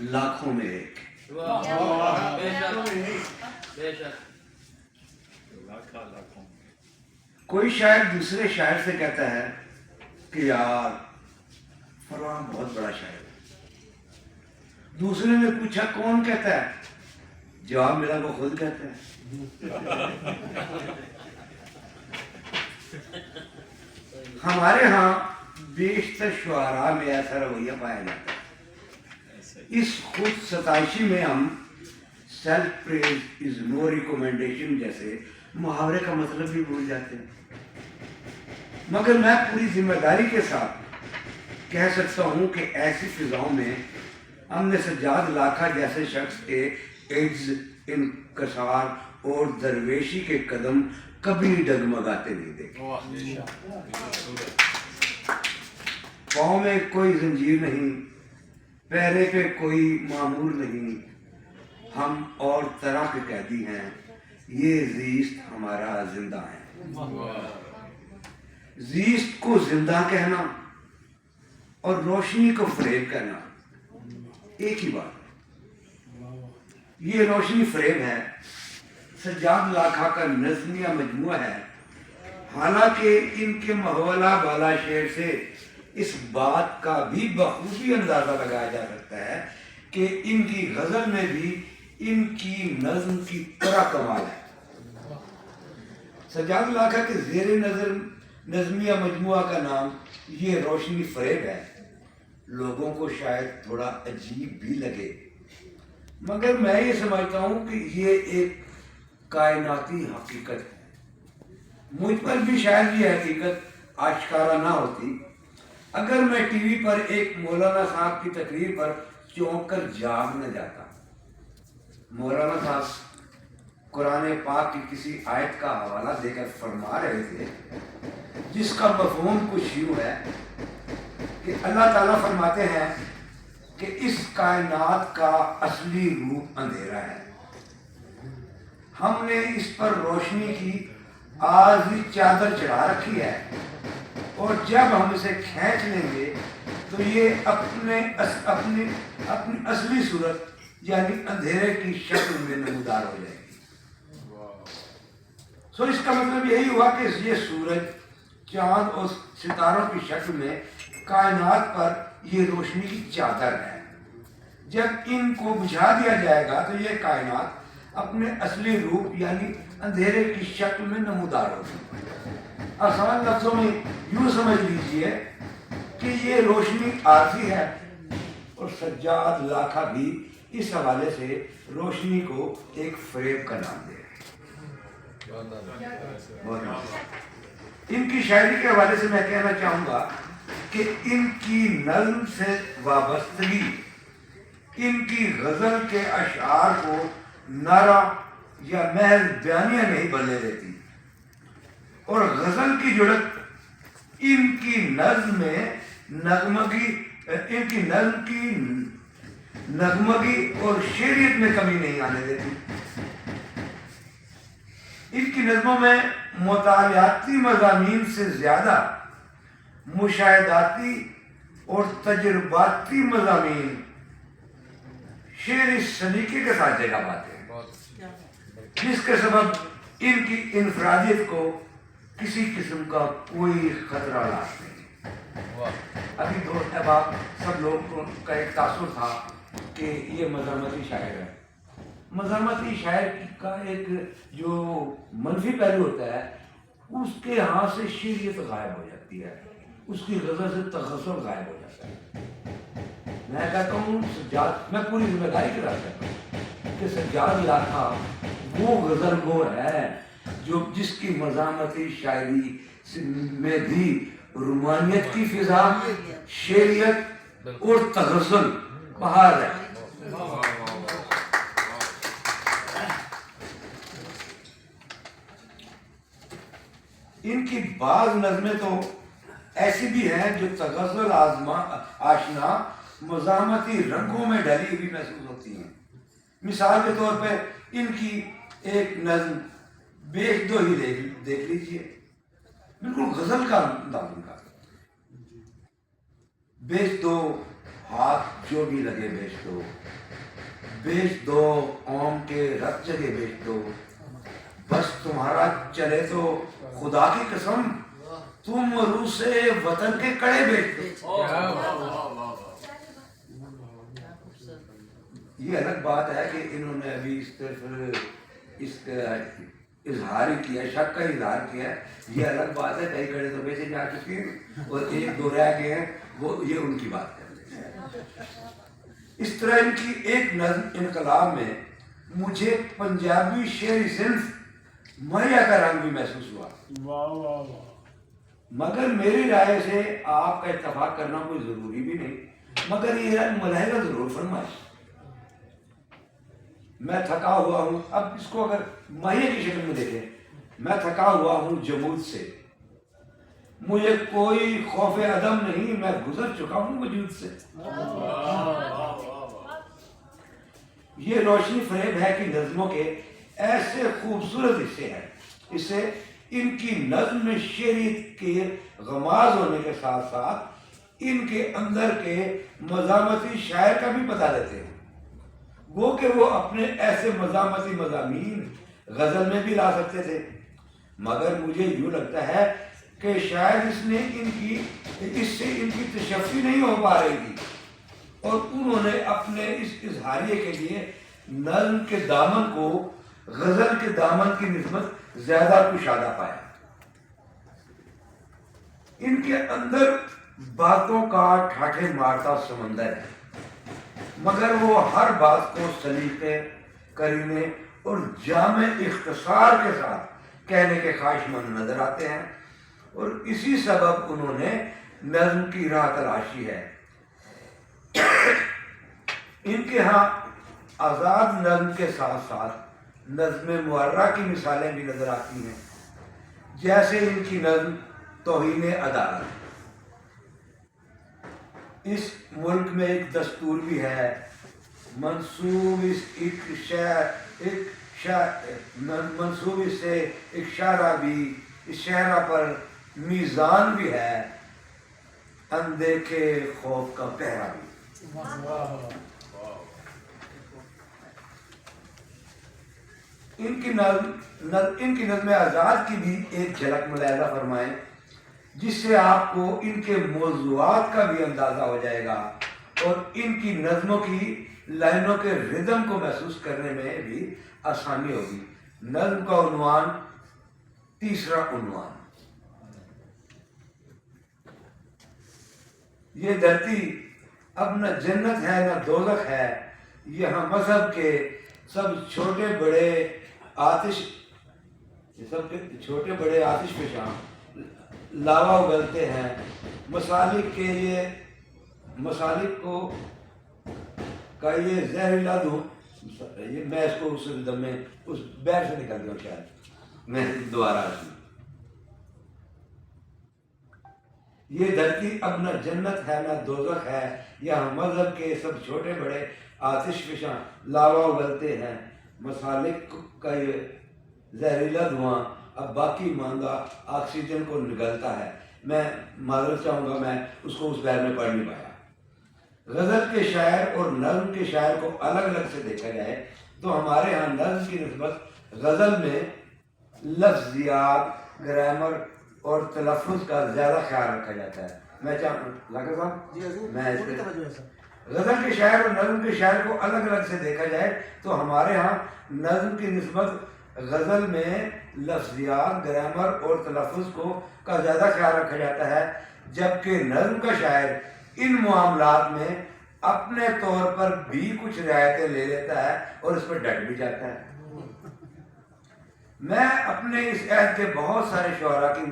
लाखों में एक। कोई शायर दूसरे शायर से कहता है कि यार फलां बहुत बड़ा शायर है। दूसरे ने पूछा कौन कहता है, जवाब मिला वो खुद कहता है। हमारे यहाँ बेशतर शुआरा में ऐसा रवैया पाया जाता है। इस खुद सताइशी में हम self praise is no recommendation जैसे मुहावरे का मतलब भी भूल जाते हैं। मगर मैं पूरी जिम्मेदारी के साथ कह सकता हूँ कि ऐसी फिजाओं में हमने सज्जाद लाखा जैसे शख्स के इज्ज, इनकसार और दरवेशी के कदम कभी डगमगाते नहीं देखे। पाँव में कोई जंजीर नहीं, पैरे पे कोई मामूर नहीं, हम और तरह के कैदी हैं, ये जीस्त हमारा जिंदा है। जीस्त को जिंदा कहना और रोशनी को फरेब कहना एक ही बात है। ये रोशनी फरेब है, सज्जाद लाखा का नज़्मिया मजमुआ है। हालांकि इनके महवला बाला शेर से इस बात का भी बखूबी अंदाजा लगाया जा सकता है कि इनकी गजल में भी इनकी नज्म की तरह कमाल है। सज्जाद लाखा के ज़ेरे नज़र नज़्मिया मजमुआ का नाम ये रोशनी फरेब है। लोगों को शायद थोड़ा अजीब भी लगे, मगर मैं ये समझता हूँ कि ये एक कायनाती हकीकत है। मुझ पर भी शायद ये हकीकत आश्कारा ना होती अगर मैं टीवी पर एक मौलाना साहब की तकरीर पर चौंक कर जाग न जाता। मौलाना साहब कुरान पाक की किसी आयत का हवाला देकर फरमा रहे थे, जिसका मफ़हूम कुछ यूँ है कि अल्लाह ताला फरमाते हैं कि इस कायनात का असली रूप अंधेरा है, हमने इस पर रोशनी की आज़ी चादर चढ़ा रखी है, और जब हम इसे खींच लेंगे तो ये अपनी असली सूरत यानी अंधेरे की शक्ल में नमूदार हो जाएगी। सो इसका मतलब यही हुआ कि ये सूरज, चांद और सितारों की शक्ल में कायनात पर ये रोशनी की चादर है। जब इनको बुझा दिया जाएगा तो ये कायनात अपने असली रूप यानी अंधेरे की शक्ल में नमूदार होगी। आसान लफ्जों में यूं समझ लीजिए कि ये रोशनी आरज़ी है, और सज्जाद लाखा भी इस हवाले से रोशनी को एक फरेब का नाम दे रहे। इनकी शायरी के हवाले से मैं कहना चाहूँगा कि इनकी नज़्म से वाबस्तगी इनकी गज़ल के अशआर को नारा या महज बयानिया नहीं बनने देती, और गज़ल की जुड़त इनकी नज़्म में नगमगी और शेरियत में कमी नहीं आने देती। इनकी नज़्मों में मुतालियाती मज़ामीन से ज़्यादा मुशाहिदाती और तजुर्बाती मज़ामीन शेर इस सलीके के साथ जगह पाते हैं, जिसके सबब इनकी इनफरादियत को किसी किस्म का कोई खतरा लाश नहीं। अभी दोस्त अहबाब सब लोग का एक तासुर था कि ये मज़ामती शायर है। मज़ामती शायर का एक जो मनफी पहलू होता है, उसके यहाँ से शेरियत गायब हो जाती है, उसकी गज़ल से तखस्सुर गायब हो जाता है। मैं कहता हूँ सज्जाद, मैं पूरी जिम्मेदारी के साथ कहता हूँ कि सज्जाद लाखा वो गज़ल गो है जो जिसकी मज़ामती शायरी में भी रुमानियत की फिजा, शेरियत और तगस्सुल बहार है। इनकी बाज नज़में तो ऐसी भी हैं जो तगस्सुल आशना मज़ामती रंगों में ढली हुई महसूस होती हैं। मिसाल के तौर पर इनकी एक नज़्म बेच दो ही देख लीजिए, बिल्कुल गज़ल का अंदाज इनका। बेच दो ہاتھ جو بھی لگے بیچ دو قوم کے رت جگہ بیچ دو، بس تمہارا چلے تو خدا کی قسم تم روح سے وطن کے کڑے بیچ دو۔ یہ الگ بات ہے کہ انہوں نے ابھی اس کا اظہار ہی کیا، شک کا اظہار کیا ہے، یہ الگ بات ہے، کئی کڑے تو بیچے جا چکے ہیں اور ایک دو رہ گئے ہیں، وہ یہ ان کی بات کرتے ہیں۔ اس طرح ان کی ایک نظم انقلاب میں مجھے پنجابی شعری صنف مہیا کا رنگ بھی محسوس ہوا، مگر میری رائے سے آپ کا اتفاق کرنا کوئی ضروری بھی نہیں، مگر یہ رنگ ملاحظہ ضرور فرمائے۔ میں تھکا ہوا ہوں، اب اس کو اگر مہیے کی شکل میں دیکھیں، میں تھکا ہوا ہوں جمود سے، مجھے کوئی خوف عدم نہیں، میں گزر چکا ہوں وجود سے۔ یہ روشنی فریب ہے کہ نظموں کے ایسے خوبصورت حصے ہیں، اسے ان کی نظم میں شعریت کے غماز ہونے کے ساتھ ساتھ ان کے اندر کے مزاحمتی شاعر کا بھی پتہ دیتے ہیں، وہ کہ وہ اپنے ایسے مزاحمتی مضامین غزل میں بھی لا سکتے تھے، مگر مجھے یوں لگتا ہے کہ شاید اس سے ان کی تشفی نہیں ہو پا رہی تھی، اور انہوں نے اپنے اس اظہاریے کے لیے نظم کے دامن کو غزل کے دامن کی نسبت زیادہ کشادہ پایا۔ ان کے اندر باتوں کا ٹھاٹھے مارتا سمندر ہے، مگر وہ ہر بات کو سلیقے، کرینے اور جامع اختصار کے ساتھ کہنے کے خواہش مند نظر آتے ہیں، اور اسی سبب انہوں نے نظم کی راہ تلاشی ہے۔ ان کے ہاں آزاد نظم کے ساتھ ساتھ نظم معرہ کی مثالیں بھی نظر آتی ہیں، جیسے ان کی نظم توہین عدالت۔ اس ملک میں ایک دستور بھی ہے، منسوب سے ایک شاعرہ بھی، اس شاعرہ پر میزان بھی ہے، اندیکھے خوف کا پہرا بھی۔ ان کی نظم آزاد کی بھی ایک جھلک ملاحظہ فرمائیں، جس سے آپ کو ان کے موضوعات کا بھی اندازہ ہو جائے گا اور ان کی نظموں کی لائنوں کے ردم کو محسوس کرنے میں بھی آسانی ہوگی۔ نظم کا عنوان، تیسرا عنوان۔ یہ دھرتی اب نہ جنت ہے نہ دوزخ ہے، یہاں مذہب کے سب چھوٹے بڑے آتش فشاں لاوا اگلتے ہیں، مسالک کو کا یہ زہریلا دھواں، میں اس کو اس دم میں اس بیر سے نکل گیا، شاید میں دوبارہ یہ دھرتی اب نہ جنت ہے نہ دوزخ ہے، یہاں مذہب کے سب چھوٹے بڑے آتش فشاں لاوا اگلتے ہیں، مسالک کا یہ زہریلا دھواں اب باقی ماندہ آکسیجن کو نگلتا ہے۔ میں معذرت چاہوں گا، میں اس کو اس بیر میں پڑھ نہیں پایا۔ غزل کے شاعر اور نظم کے شاعر کو الگ الگ سے دیکھا جائے تو ہمارے ہاں نظم کی نسبت غزل میں لفظیات، گرامر اور تلفظ کا زیادہ خیال رکھا جاتا ہے۔ میں غزل کے شاعر اور نظم کے شاعر کو الگ الگ سے دیکھا جائے تو ہمارے ہاں نظم کی نسبت غزل میں لفظیات، گرامر اور تلفظ کا زیادہ خیال رکھا جاتا ہے، جبکہ نظم کا شاعر ان معاملات میں اپنے طور پر بھی کچھ رعایتیں لے لیتا ہے اور اس پر ڈٹ بھی جاتا ہے۔ میں اپنے اس عہد کے بہت سارے شعراء کی